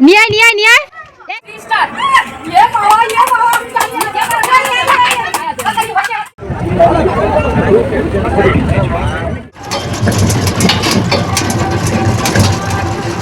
নিয়ে আয় নিয়ে আয় নিয়ে আয়।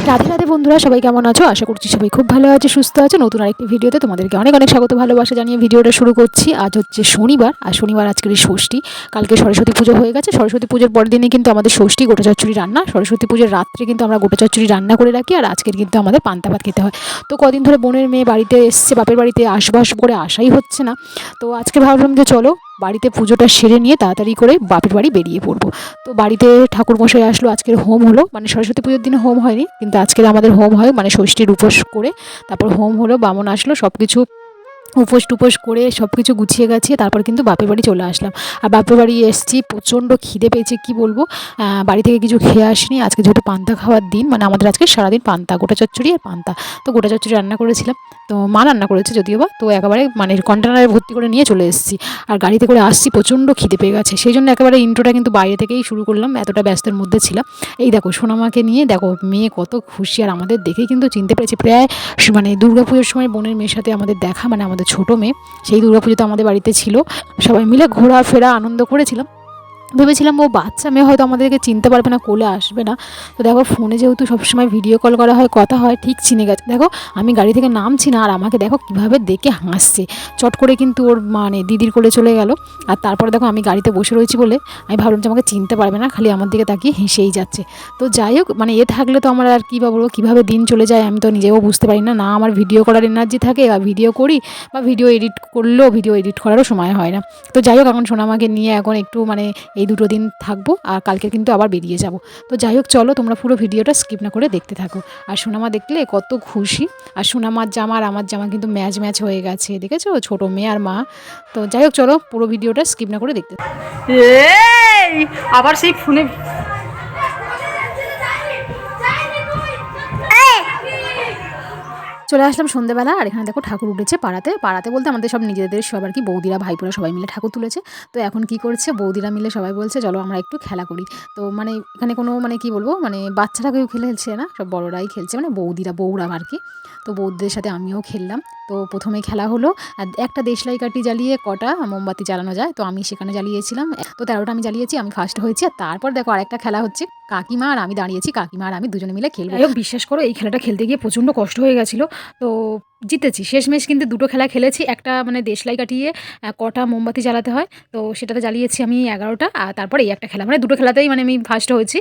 রাধে রাধে বন্ধুরা, সবাই কেমন আছো? আশা করছি সবাই খুব ভালো আছে, সুস্থ আছে। নতুন আরেকটি ভিডিওতে তোমাদেরকে অনেক অনেক স্বাগত, ভালোবাসা জানিয়ে ভিডিওটা শুরু করছি। আজ হচ্ছে শনিবার, আর শনিবার আজকের ষষ্ঠী। কালকে সরস্বতী পুজো হয়ে গেছে। সরস্বতী পুজোর পরের দিনই কিন্তু আমাদের ষষ্ঠী, গোটা চচ্চড়ি রান্না। সরস্বতী পুজোর রাত্রে কিন্তু আমরা গোটা চচ্চড়ি রান্না করে রাখি, আর আজকের কিন্তু আমাদের পান্তা ভাত খেতে হয়। তো কদিন ধরে বোনের মেয়ে বাড়িতে এসছে, বাপের বাড়িতে আসবো করে আসাই হচ্ছে না। তো আজকে ভাবলাম যে চলো বাড়িতে পুজোটা সেরে নিয়ে তাড়াতাড়ি করে বাপের বাড়ি বেরিয়ে পড়বো। তো বাড়িতে ঠাকুরমশাই আসলো, আজকের হোম হলো। মানে সরস্বতী পুজোর দিনে হোম হয়নি, কিন্তু আজকের আমাদের হোম হয়, মানে ষষ্ঠীর উপোস করে তারপর হোম হলো, বামন আসলো, সব কিছু উপোস টুপোস করে সব কিছু গুছিয়ে গাছিয়ে তারপর কিন্তু বাপের বাড়ি চলে আসলাম। আর বাপের বাড়ি এসেছি, প্রচণ্ড খিদে পেয়েছে, কি বলবো। বাড়ি থেকে কিছু খেয়ে আসিনি। আজকে যেহেতু পান্তা খাওয়ার দিন, মানে আমাদের আজকে সারাদিন পান্তা, গোটা চচ্চড়ি আর পান্তা। তো গোটা চচ্চড়ি রান্না করেছিলাম, তো মা রান্না করেছে যদিও বা। তো একেবারে মানে কন্টেনারে ভর্তি করে নিয়ে চলে এসেছি, আর গাড়িতে করে আসছি, প্রচণ্ড খিদে পেয়ে গেছে। সেই জন্য একেবারে ইন্ট্রোটা কিন্তু বাইরে থেকেই শুরু করলাম, এতটা ব্যস্তের মধ্যে ছিলাম। এই দেখো সোনামাকে নিয়ে, দেখো মেয়ে কত খুশি, আর আমাদের দেখেই কিন্তু চিনতে পেরেছি। প্রায় মানে দুর্গাপুজোর সময় বোনের মেয়ের সাথে আমাদের দেখা, মানে আমাদের ছোটো মেয়ে, সেই দুর্গাপুজোতে আমাদের বাড়িতে ছিল। সবাই মিলে ঘোরাফেরা আনন্দ করেছিলাম। ভেবেছিলাম ও বাচ্চা মেয়ে, হয়তো আমাদেরকে চিনতে পারবে না, কোলে আসবে না। তো দেখো ফোনে যেহেতু সবসময় ভিডিও কল করা হয়, কথা হয়, ঠিক চিনে গেছে। দেখো আমি গাড়ি থেকে নামছি না, আর আমাকে দেখো কীভাবে দেখে হাসছে। চট করে কিন্তু ওর মানে দিদির কোলে চলে গেল। আর তারপরে দেখো আমি গাড়িতে বসে রয়েছি বলে আমি ভাবলাম যে আমাকে চিনতে পারবে না, খালি আমার দিকে তাকিয়ে হেসেই যাচ্ছে। তো যাই হোক, মানে থাকলে তো আমার আর কী বলবো, কীভাবে দিন চলে যায় আমি তো নিজেও বুঝতে পারি না। না আমার ভিডিও করার এনার্জি থাকে, বা ভিডিও করি, বা ভিডিও এডিট করলেও ভিডিও এডিট করারও সময় হয় না। তো যাই হোক, এখন সোনামাকে নিয়ে এখন একটু মানে এই দুটো দিন থাকবো, আর কালকে কিন্তু আবার বেরিয়ে যাব। তো যাই হোক চলো, তোমরা পুরো ভিডিওটা স্কিপ না করে দেখতে থাকো। আর সোনামা দেখলে কত খুশি। আর সোনামার জামা আর আমার জামা কিন্তু ম্যাচ হয়ে গেছে, দেখেছো, ছোটো মেয়ে আর মা। তো যাই হোক চলো পুরো ভিডিওটা স্কিপ না করে দেখতে থাকো। আবার সেই ফোনে চলে আসলাম সন্ধ্যেবেলা, আর এখানে দেখো ঠাকুর উঠেছে পাড়াতে। পাড়াতে বলতে আমাদের সব নিজেদের সব আর কি, বৌদিরা ভাইপুরা সবাই মিলে ঠাকুর তুলেছে। তো এখন কি করছে, বৌদিরা মিলে সবাই বলছে চলো আমরা একটু খেলা করি। তো মানে এখানে কোনো মানে কি বলবো, মানে বাচ্চারা কেউ খেলছে না, সব বড়রাই খেলছে, মানে বৌরা আর কি। তো বৌদিদের সাথে আমিও খেললাম। তো প্রথমে খেলা হলো, আর একটা দেশলাই কাঠি জ্বালিয়ে কটা মোমবাতি জ্বালানো যায়, তো আমি সেখানে জ্বালিয়েছিলাম। তো 13টা আমি জ্বালিয়েছি, আমি ফার্স্ট হয়েছি। আর তারপর দেখো আরেকটা খেলা হচ্ছে, কাকিমা আর আমি দাঁড়িয়েছি, কাকিমা আর আমি দুজনে মিলে খেলবো। যাই হোক বিশ্বাস করো, এই খেলাটা খেলতে গিয়ে প্রচণ্ড কষ্ট হয়ে গেছিলো। তো জিতেছি শেষমেশ, কিন্তু দুটো খেলা খেলেছি। একটা মানে দেশলাই কাটিয়ে কটা মোমবাতি জ্বালাতে হয়, তো সেটাতে জ্বালিয়েছি আমি 11টা। আর তারপর এই একটা খেলা, মানে দুটো খেলাতেই মানে আমি ফার্স্ট হয়েছি।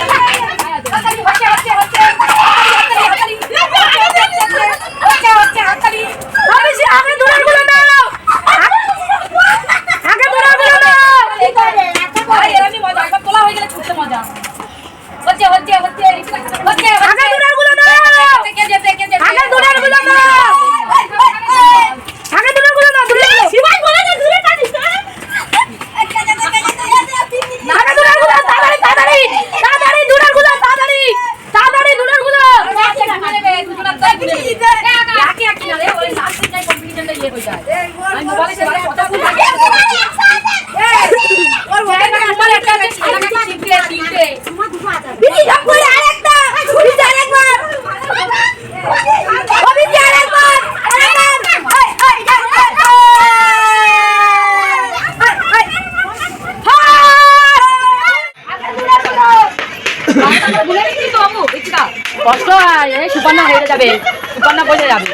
কষ্ট হয়, সুপর্ণা হেরে যাবে, সুপর্ণা বসে যাবে,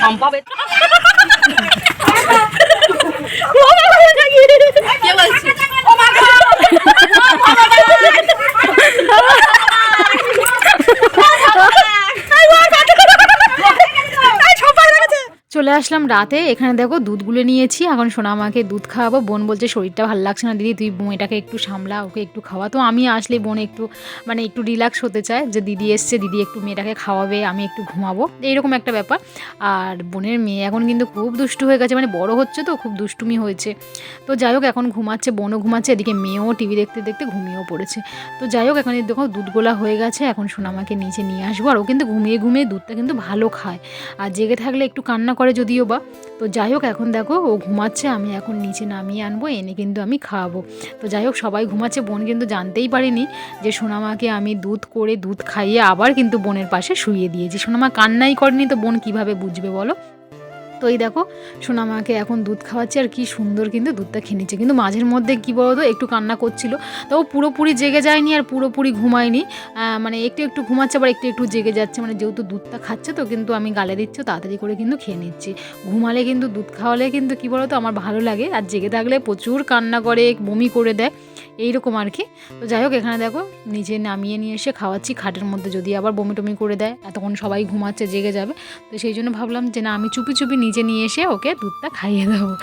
সম্ভব চলে আসলাম রাতে। এখানে দেখো দুধ গুলে নিয়েছি, এখন সোনামাকে দুধ খাওয়াবো। বোন বলছে শরীরটা ভালো লাগছে না দিদি, তুই মেয়েটাকে একটু সামলা, ওকে একটু খাওয়া। তো আমি আসলে বোন একটু মানে একটু রিল্যাক্স হতে চায়, যে দিদি এসছে, দিদি একটু মেয়েটাকে খাওয়াবে, আমি একটু ঘুমাবো, এইরকম একটা ব্যাপার। আর বোনের মেয়ে এখন কিন্তু খুব দুষ্টু হয়ে গেছে, মানে বড় হচ্ছে তো, খুব দুষ্টুমি হয়েছে। তো যাই হোক এখন ঘুমাচ্ছে, বোনও ঘুমাচ্ছে, এদিকে মেয়েও টিভি দেখতে দেখতে ঘুমিয়েও পড়েছে। তো যাই হোক এখন দেখো দুধ গোলা হয়ে গেছে, এখন সোনামাকে নিচে নিয়ে আসবো। আর ও কিন্তু ঘুমিয়ে ঘুমিয়ে দুধটা কিন্তু ভালো খায়, আর জেগে থাকলে একটু কান্না করে যদিও বা। তো যাই হোক এখন দেখো ও ঘুমাচ্ছে, আমি এখন নিচে নামিয়ে আনবো, এনে কিন্তু আমি খাওয়াবো। তো যাই হোক সবাই ঘুমাচ্ছে, বোন কিন্তু জানতেই পারিনি যে সোনামাকে আমি দুধ খাইয়ে আবার কিন্তু বোনের পাশে শুইয়ে দিয়েছি। সোনামা কান্নাই করেনি তো বোন কিভাবে বুঝবে বলো। তো এই দেখো সোনামাকে এখন দুধ খাওয়াচ্ছে আর কি সুন্দর কিন্তু দুধটা খেয়ে নিচ্ছে। কিন্তু মাঝের মধ্যে কী বলতো একটু কান্না করছিল, তো ও পুরোপুরি জেগে যায়নি আর পুরোপুরি ঘুমায়নি, মানে একটু একটু ঘুমাচ্ছে আবার একটু একটু জেগে যাচ্ছে, মানে যেহেতু দুধটা খাচ্ছে তো কিন্তু আমি গালে দিচ্ছি তাড়াতাড়ি করে কিন্তু খেয়ে নিচ্ছি। ঘুমালে কিন্তু দুধ খাওয়ালে কিন্তু কী বলতো আমার ভালো লাগে, আর জেগে থাকলে প্রচুর কান্না করে, বমি করে দেয় এইরকম আর কি। তো যাই হোক এখানে দেখো নিচে নামিয়ে নিয়ে এসে খাওয়াচ্ছি খাটের মধ্যে, যদি আবার বমি টমি করে দেয় এতক্ষণ সবাই ঘুমাচ্ছে জেগে যাবে। তো সেই জন্য ভাবলাম যে না আমি চুপি চুপি নিচে নিয়ে এসে ওকে দুধটা খাইয়ে দেবো।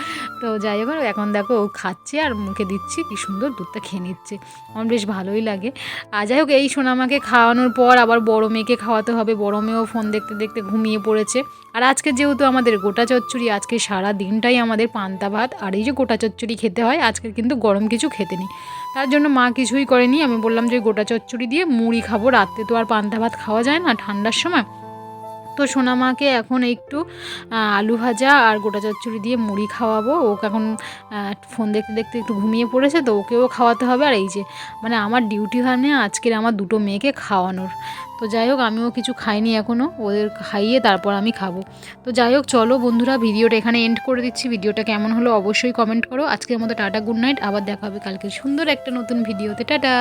তো যাই হোক এখন দেখো ও খাচ্ছে আর মুখে দিচ্ছি, কি সুন্দর দুধটা খেয়ে নিচ্ছে, আমার বেশ ভালোই লাগে। আর যাই হোক এই সোনামাকে খাওয়ানোর পর আবার বড় মেয়েকে খাওয়াতে হবে, বড় মেয়েও ফোন দেখতে দেখতে ঘুমিয়ে পড়েছে। আর আজকে যেহেতু আমাদের গোটা চচ্চড়ি, আজকে সারা দিনটাই আমাদের পান্তা ভাত আর এই যে গোটা চচ্চড়ি খেতে হয়, আজকে কিন্তু গরম কিছু খেতে নেই, তার জন্য মা কিছুই করেনি। আমি বললাম যে গোটা চচ্চড়ি দিয়ে মুড়ি খাবো, রাত্রে তো আর পান্তা ভাত খাওয়া যায় না ঠান্ডার সময়। তো সোনামাকে এখন একটু আলু ভাজা আর গোটা চচ্চড়ি দিয়ে মুড়ি খাওয়াবো। ওকে এখন ফোন দেখতে দেখতে একটু ঘুমিয়ে পড়েছে, তো ওকেও খাওয়াতে হবে। আর এই যে মানে আমার ডিউটি হয় না আজকের আমার দুটো মেয়েকে খাওয়ানোর। তো যাই হোক আমিও কিছু খাইনি এখনও, ওদের খাইয়ে তারপর আমি খাবো। তো যাই হোক চলো বন্ধুরা ভিডিওটা এখানে এন্ড করে দিচ্ছি। ভিডিওটা কেমন হলো অবশ্যই কমেন্ট করো। আজকের মতো টাটা, গুড নাইট, আবার দেখা হবে কালকে সুন্দর একটা নতুন ভিডিওতে। টাটা।